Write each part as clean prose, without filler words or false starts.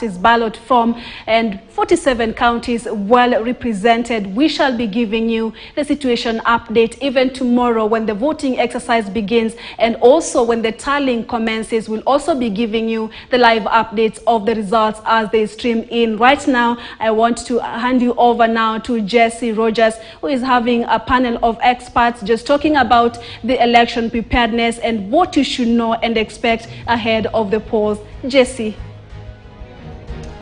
his ballot form, and 47 counties well represented. We shall be giving you the situation update even tomorrow when the voting exercise begins, and also when the tallying commences. We'll also be giving you the live updates of the results as they stream in. Right now, I want to hand you over now to Jesse Rogers, who is having a panel of experts just talking about the election preparedness and what you should know and expect ahead of the polls. Jesse.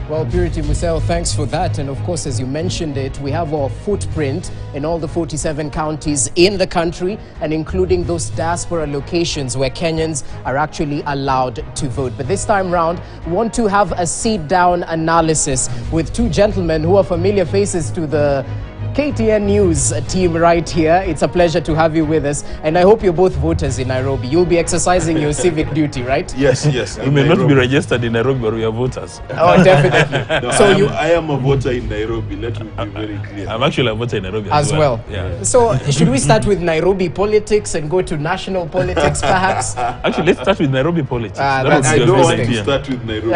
Well, Purity Musel, thanks for that. And of course, as you mentioned it, we have our footprint in all the 47 counties in the country, and including those diaspora locations where Kenyans are actually allowed to vote. But this time round, we want to have a sit-down analysis with two gentlemen who are familiar faces to the KTN News team right here. It's a pleasure to have you with us, and I hope you're both voters in Nairobi. You'll be exercising your civic duty, right? Yes, yes. We may not be registered in Nairobi, but we are voters. Oh, definitely. No, So I am a voter in Nairobi. Let me be very clear. I'm actually a voter in Nairobi as well. Yeah. So should we start with Nairobi politics and go to national politics, perhaps? Actually, let's start with Nairobi politics. That's I don't want to interesting. start with Nairobi.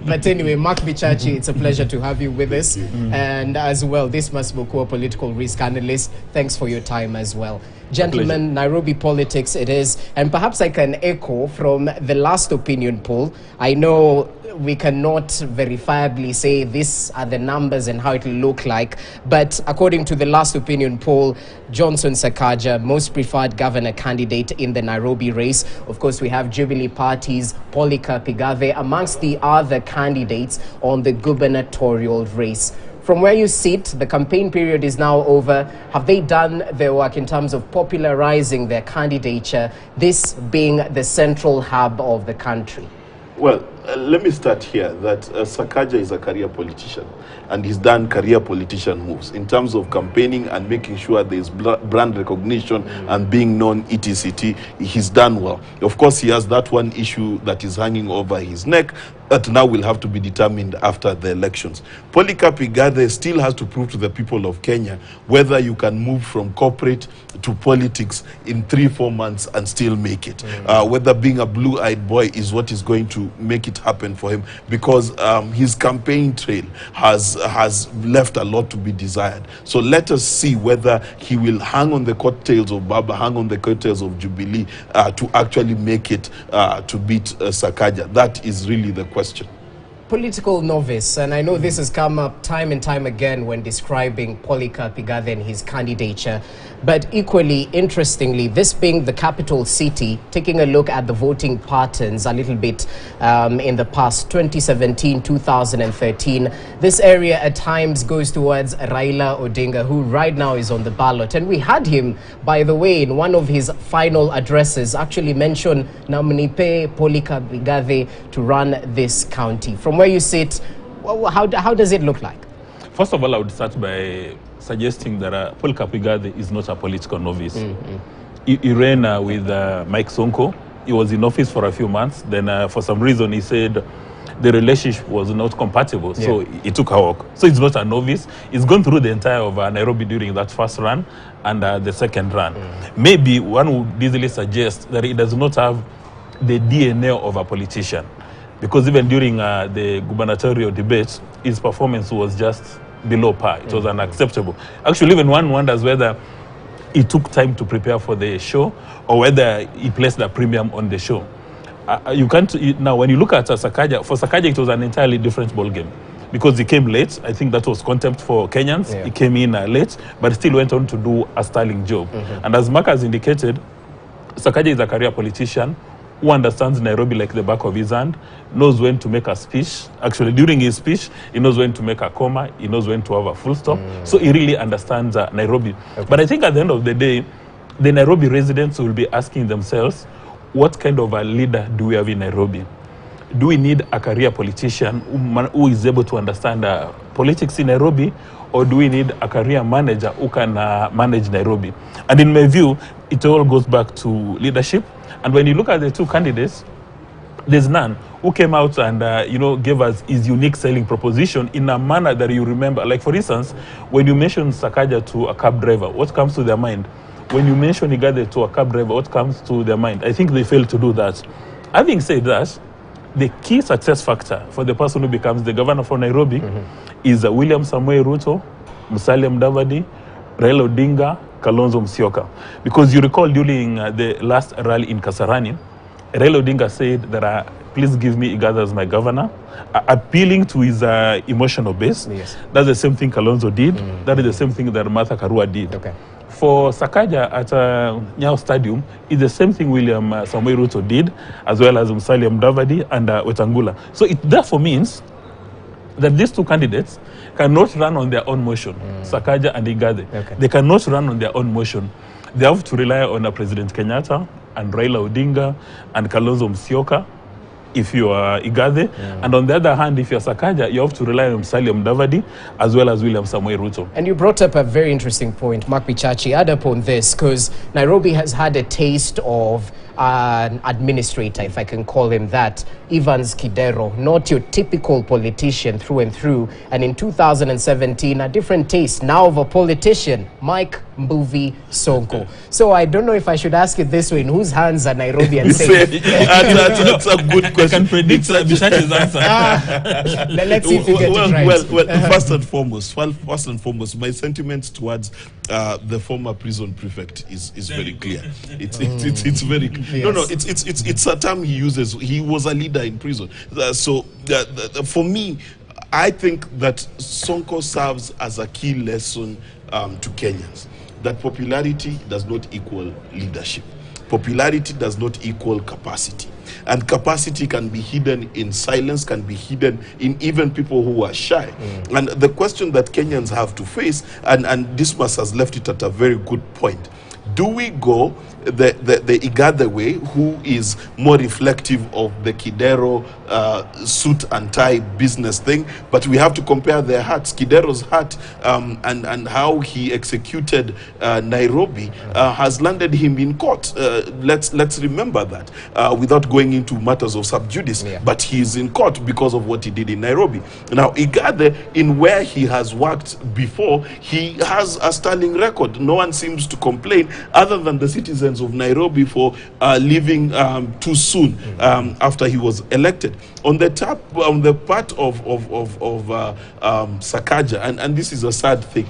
But anyway, Mark Bichachi, it's a pleasure to have you with us. And as well, Dismas Bokua, political risk analyst, thanks for your time as well. Gentlemen, Nairobi politics it is. And perhaps I can echo from the last opinion poll. I know we cannot verifiably say these are the numbers and how it will look like, but according to the last opinion poll, Johnson Sakaja, most preferred governor candidate in the Nairobi race. Of course, we have Jubilee Party's Polycarp Igathe amongst the other candidates on the gubernatorial race. From where you sit, the campaign period is now over. Have they done their work in terms of popularizing their candidature, this being the central hub of the country? Well, let me start here that Sakaja is a career politician, and he's done career politician moves in terms of campaigning and making sure there's brand recognition and being known etc. He's done well. Of course, he has that one issue that is hanging over his neck that now will have to be determined after the elections. Polycarp Igathe still has to prove to the people of Kenya whether you can move from corporate to politics in 3-4 months and still make it. Whether being a blue-eyed boy is what is going to make it happen for him, because his campaign trail has left a lot to be desired. So let us see whether he will hang on the coattails of Baba, hang on the coattails of Jubilee to actually make it to beat Sakaja. That is really the question. Political novice, and I know this has come up time and time again when describing Polycarp Igathe and his candidature, but equally interestingly, this being the capital city, taking a look at the voting patterns a little bit in the past, 2017, 2013, this area at times goes towards Raila Odinga, who right now is on the ballot. And we had him, by the way, in one of his final addresses, actually mention Namnipe Polycarp Igathe to run this county. From where you sit, how does it look like? First of all, I would start by suggesting that Polycarp Igathe is not a political novice. He ran with Mike Sonko. He was in office for a few months. Then for some reason, he said the relationship was not compatible. So he took a walk. So he's not a novice. He's gone through the entire of Nairobi during that first run and the second run. Maybe one would easily suggest that he does not have the DNA of a politician, because even during the gubernatorial debate, his performance was just below par. It was unacceptable. Actually, even one wonders whether he took time to prepare for the show or whether he placed a premium on the show. You can't now. When you look at Sakaja, for Sakaja, it was an entirely different ballgame, because he came late. I think that was contempt for Kenyans. He came in late, but still went on to do a sterling job. And as Mark has indicated, Sakaja is a career politician who understands Nairobi like the back of his hand, knows when to make a speech. Actually, during his speech, he knows when to make a comma, he knows when to have a full stop. So he really understands Nairobi. But I think at the end of the day, the Nairobi residents will be asking themselves, what kind of a leader do we have in Nairobi? Do we need a career politician who is able to understand politics in Nairobi, or do we need a career manager who can manage Nairobi? And in my view, it all goes back to leadership. And when you look at the two candidates, there's none who came out and gave us his unique selling proposition in a manner that you remember. Like, for instance, when you mention Sakaja to a cab driver, what comes to their mind? When you mention Igathe to a cab driver, what comes to their mind? I think they failed to do that. Having said that, the key success factor for the person who becomes the governor for Nairobi is William Samoei Ruto, Musalia Mudavadi, Raila Odinga, Kalonzo Musyoka. Because you recall during the last rally in Kasarani, Raila Odinga said that please give me Igathe as my governor, appealing to his emotional base. Yes. That's the same thing Kalonzo did. That is the same thing that Martha Karua did. Okay. For Sakaja at Nyayo Stadium, it's the same thing William Samoei Ruto did, as well as Musalia Mudavadi and Wetangula. So it therefore means that these two candidates cannot run on their own motion, Sakaja and Igathe. Okay. They cannot run on their own motion. They have to rely on President Kenyatta and Raila Odinga and Kalonzo Musyoka if you are Igathe. And on the other hand, if you're Sakaja, you have to rely on Musalia Mudavadi as well as William Samoei Ruto. And you brought up a very interesting point, Mark Bichachi. Add upon this, because Nairobi has had a taste of an administrator, if I can call him that, Evans Kidero, not your typical politician through and through. And in 2017, a different taste now of a politician, Mike Mbuvi Sonko. So I don't know if I should ask it this way: in whose hands are Nairobians safe? That's a good I question. can predict Bichachi's answer. Let's see if you get it right. Well, first and foremost, my sentiments towards the former prison prefect is very clear. It's very clear. Yes. It's a term he uses. He was a leader in prison. For me, I think that Sonko serves as a key lesson to Kenyans, that popularity does not equal leadership. Popularity does not equal capacity. And capacity can be hidden in silence, can be hidden in even people who are shy. And the question that Kenyans have to face, and Dismas has left it at a very good point, do we go the Igathe way, who is more reflective of the Kidero suit and tie business thing, but we have to compare their hearts. Kidero's heart and how he executed Nairobi has landed him in court. Let's remember that without going into matters of sub judice, but he is in court because of what he did in Nairobi. Now Igathe, in where he has worked before, he has a sterling record. No one seems to complain other than the citizens of Nairobi for leaving too soon after he was elected. On the part of Sakaja, and this is a sad thing,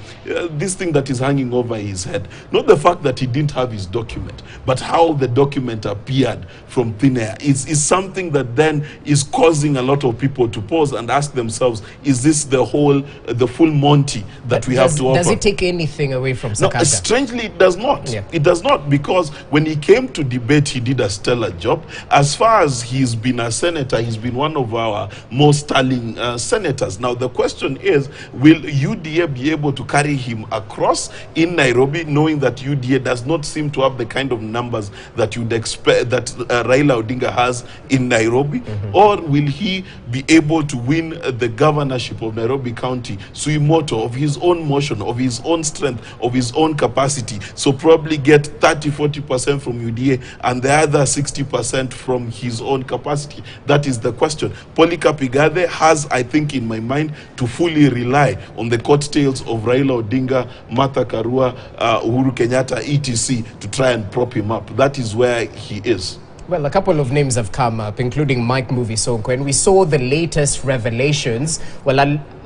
this thing that is hanging over his head, not the fact that he didn't have his document, but how the document appeared from thin air is something that then is causing a lot of people to pause and ask themselves, is this the full Monty that we have to offer? Does it take anything away from Sakaja? No, strangely, it does not. Yeah. It does not, because when he came to debate, he did a stellar job. As far as he's been a senator, he's been one of our most sterling senators. Now, the question is, will UDA be able to carry him across in Nairobi, knowing that UDA does not seem to have the kind of numbers that you'd expect that Raila Odinga has in Nairobi? Or will he be able to win the governorship of Nairobi County sui moto, of his own motion, of his own strength, of his own capacity? So probably get 30-40% from UDA and the other 60% from his own capacity. That is the question. Polycarp Igathe has, I think, in my mind, to fully rely on the coattails of Raila Odinga, Martha Karua, Uhuru Kenyatta, etc., to try and prop him up. That is where he is. Well, a couple of names have come up, including Mike Mbuvi Sonko, and we saw the latest revelations. Well,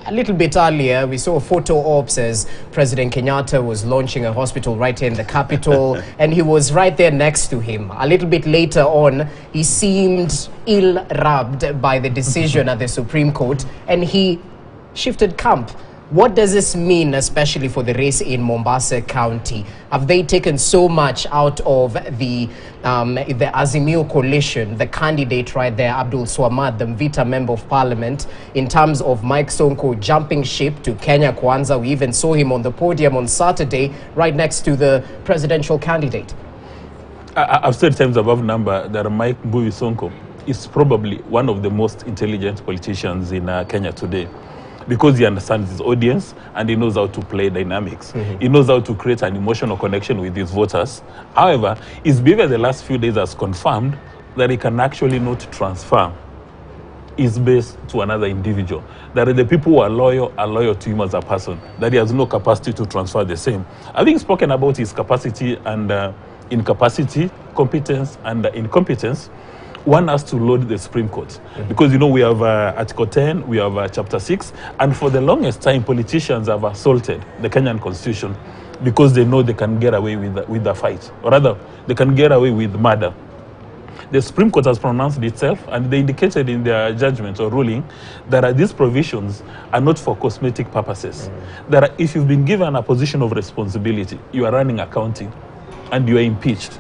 a little bit earlier, we saw a photo ops as President Kenyatta was launching a hospital right here in the capital, and he was right there next to him. A little bit later on, he seemed ill-rubbed by the decision at the Supreme Court, and he shifted camp. What does this mean, especially for the race in Mombasa County? Have they taken so much out of the Azimio coalition, the candidate right there, Abdul Swamad, the Mvita Member of Parliament, in terms of Mike Sonko jumping ship to Kenya Kwanza? We even saw him on the podium on Saturday, right next to the presidential candidate. I've said times above number that Mike Mbuvi Sonko is probably one of the most intelligent politicians in Kenya today, because he understands his audience and he knows how to play dynamics. He knows how to create an emotional connection with his voters. However, his behavior the last few days has confirmed that he can actually not transfer his base to another individual. That the people who are loyal to him as a person, that he has no capacity to transfer the same. Having spoken about his capacity and incapacity, competence and incompetence, one has to load the Supreme Court. Because, you know, we have Article 10, we have Chapter 6, and for the longest time, politicians have assaulted the Kenyan Constitution because they know they can get away with the fight, or rather, they can get away with murder. The Supreme Court has pronounced itself, and they indicated in their judgment or ruling that these provisions are not for cosmetic purposes. That if you've been given a position of responsibility, you are running a county, and you are impeached,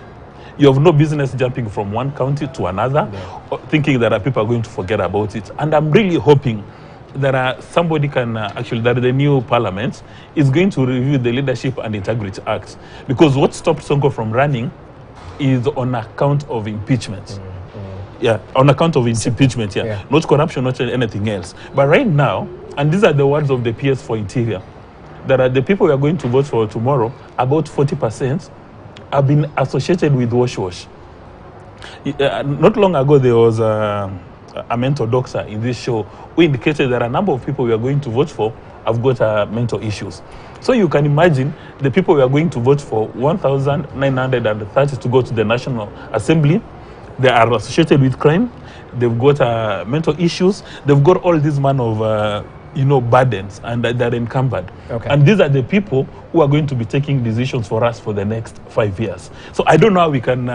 you have no business jumping from one county to another, thinking that people are going to forget about it. And I'm really hoping that somebody can that the new parliament is going to review the Leadership and Integrity Act, because what stopped Sonko from running is on account of impeachment. Yeah, on account of impeachment, not corruption, not anything else. But right now, and these are the words of the PS for Interior, that the people we are going to vote for tomorrow, about 40% have been associated with wash. Not long ago, there was a mental doctor in this show who indicated that a number of people we are going to vote for have got mental issues. So you can imagine the people we are going to vote for, 1,930 to go to the National Assembly, they are associated with crime, they've got mental issues, they've got all this man of burdens, and they're encumbered. And these are the people who are going to be taking decisions for us for the next 5 years. So I don't know how we can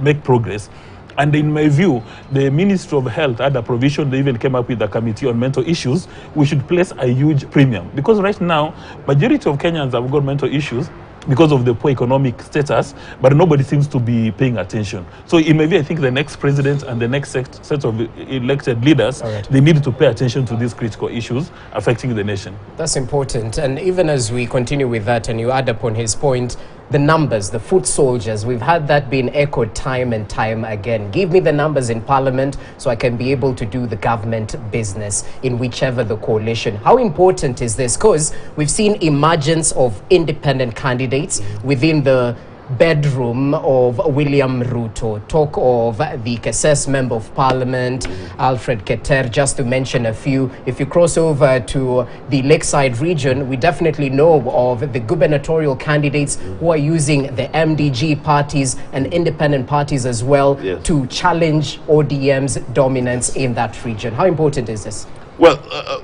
make progress. And in my view, the Ministry of Health had a provision, they even came up with a committee on mental issues. We should place a huge premium. Because right now, majority of Kenyans have got mental issues because of the poor economic status, but nobody seems to be paying attention. So in my view, I think the next president and the next set of elected leaders, they need to pay attention to these critical issues affecting the nation. That's important. And even as we continue with that, and you add upon his point, the numbers, the foot soldiers, we've had that being echoed time and time again. Give me the numbers in Parliament so I can be able to do the government business in whichever the coalition. How important is this? Because we've seen emergence of independent candidates within the bedroom of William Ruto. Talk of the Kesses Member of Parliament, Alfred Keter, just to mention a few. If you cross over to the Lakeside region, we definitely know of the gubernatorial candidates who are using the MDG parties and independent parties as well to challenge ODM's dominance in that region. How important is this? Well,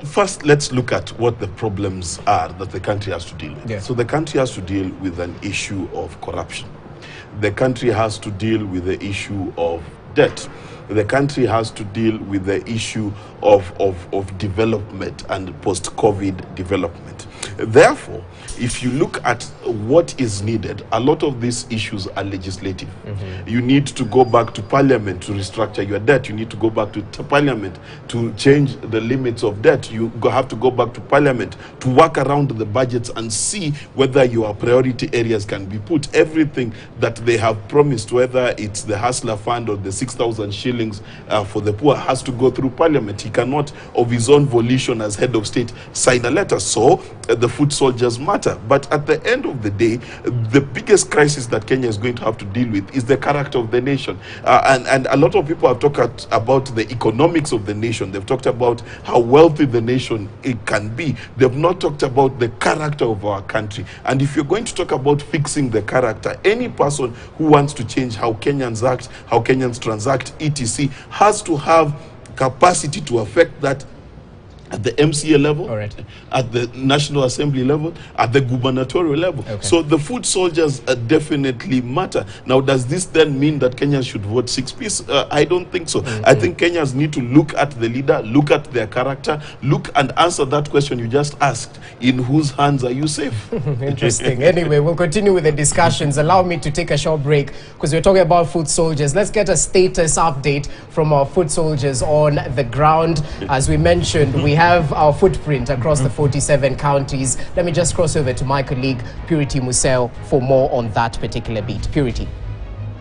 first, let's look at what the problems are that the country has to deal with. So the country has to deal with an issue of corruption. The country has to deal with the issue of debt. The country has to deal with the issue of development and post-COVID development. Therefore, if you look at what is needed, a lot of these issues are legislative. You need to go back to Parliament to restructure your debt. You need to go back to Parliament to change the limits of debt. You have to go back to Parliament to work around the budgets and see whether your priority areas can be put. Everything that they have promised, whether it's the Hustler Fund or the 6,000 shillings for the poor, has to go through Parliament. He cannot, of his own volition as head of state, sign a letter. So the foot soldiers matter. But at the end of the day, the biggest crisis that Kenya is going to have to deal with is the character of the nation. And a lot of people have talked about the economics of the nation. They've talked about how wealthy the nation it can be. They've not talked about the character of our country. And if you're going to talk about fixing the character, any person who wants to change how Kenyans act, how Kenyans transact, etc., has to have capacity to affect that at the MCA level, at the National Assembly level, at the gubernatorial level. So the foot soldiers definitely matter. Now, does this then mean that Kenyans should vote 6-piece? I don't think so. I think Kenyans need to look at the leader, look at their character, look and answer that question you just asked. In whose hands are you safe? Interesting. Anyway, we'll continue with the discussions. Allow me to take a short break because we're talking about foot soldiers. Let's get a status update from our foot soldiers on the ground. As we mentioned, we have our footprint across the 47 counties. Let me just cross over to my colleague Purity Museo for more on that particular beat. Purity.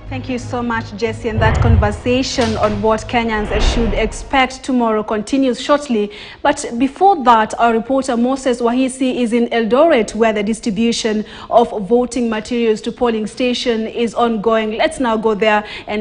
Thank you so much, Jesse. And that conversation on what Kenyans should expect tomorrow continues shortly. But before that, our reporter Moses Wahisi is in Eldoret, where the distribution of voting materials to polling station is ongoing. Let's now go there and